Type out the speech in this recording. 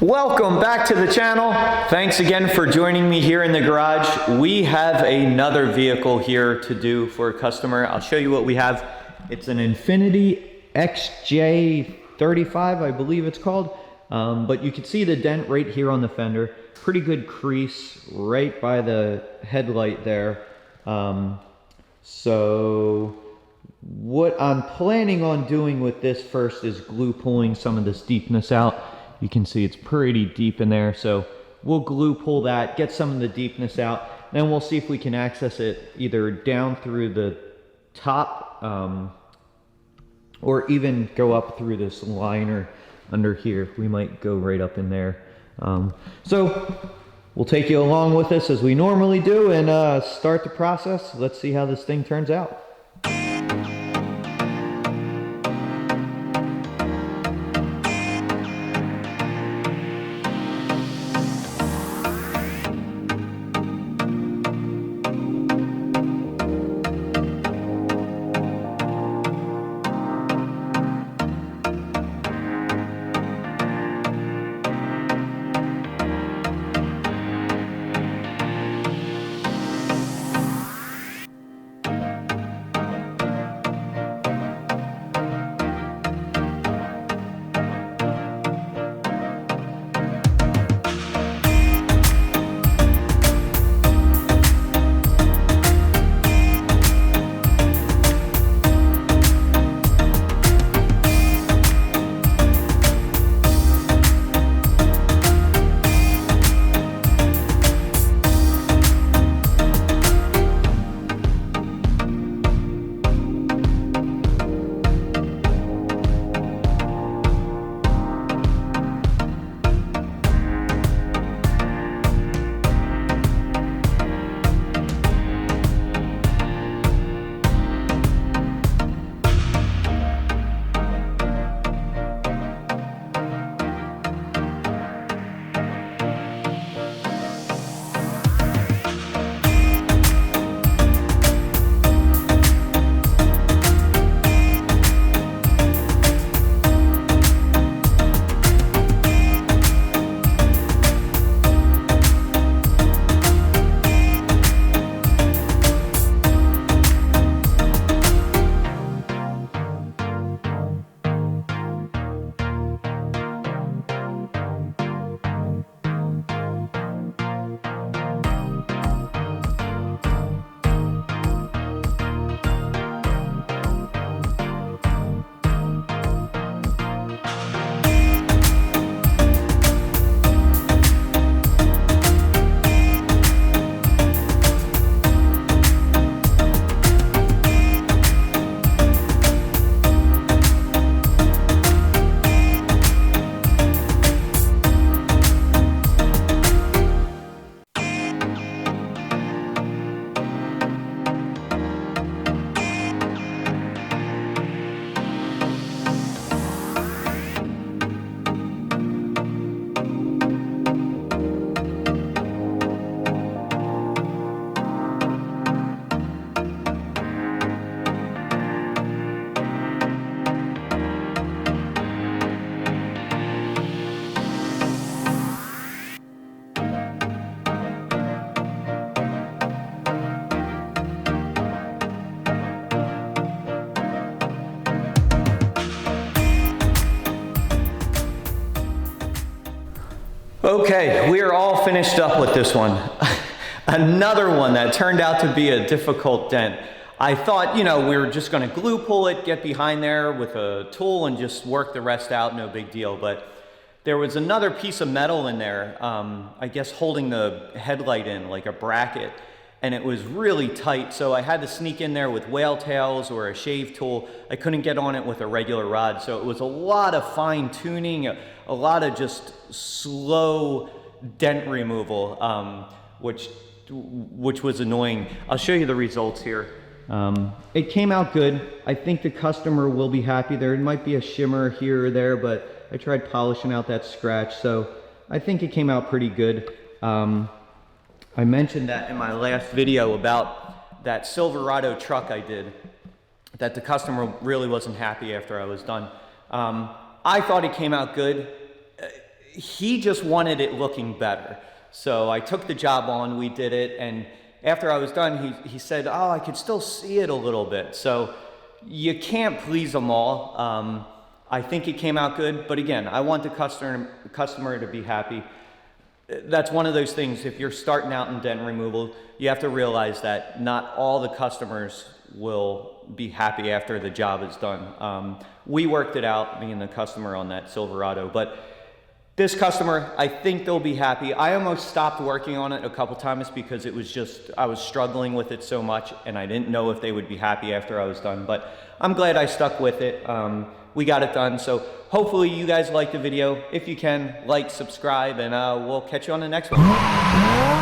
Welcome back to the channel. Thanks again for joining me here in the garage. We have another vehicle here to do for a customer. I'll show you what we have. It's an Infiniti XJ35, I believe it's called. But you can see the dent right here on the fender. Pretty good crease right by the headlight there. So what I'm planning on doing with this first is glue pulling some of this deepness out. You can see it's pretty deep in there, so we'll glue pull that, get some of the deepness out, then we'll see if we can access it either down through the top or even go up through this liner under here. We might go right up in there. So we'll take you along with us as we normally do and start the process. Let's see how this thing turns out. Okay, we are all finished up with this one. Another one that turned out to be a difficult dent. I thought, you know, we were just gonna glue pull it, get behind there with a tool and just work the rest out, no big deal. But there was another piece of metal in there, I guess holding the headlight in, like a bracket, and it was really tight, so I had to sneak in there with whale tails or a shave tool. I couldn't get on it with a regular rod, so it was a lot of fine tuning, a lot of just slow dent removal, which was annoying. I'll show you the results here. It came out good. I think the customer will be happy. There might be a shimmer here or there, but I tried polishing out that scratch, so I think it came out pretty good. I mentioned that in my last video about that Silverado truck I did, that the customer really wasn't happy after I was done. I thought it came out good. he just wanted it looking better. So I took the job on, we did it, and after I was done, he said, oh, I could still see it a little bit. So you can't please them all. I think it came out good, but again, I want the customer to be happy. That's one of those things, if you're starting out in dent removal, you have to realize that not all the customers will be happy after the job is done. We worked it out, me and the customer, on that Silverado, but this customer, I think they'll be happy. I almost stopped working on it a couple times because it was just, I was struggling with it so much and I didn't know if they would be happy after I was done, but I'm glad I stuck with it. We got it done, so hopefully you guys liked the video. If you can, like, subscribe, and we'll catch you on the next one.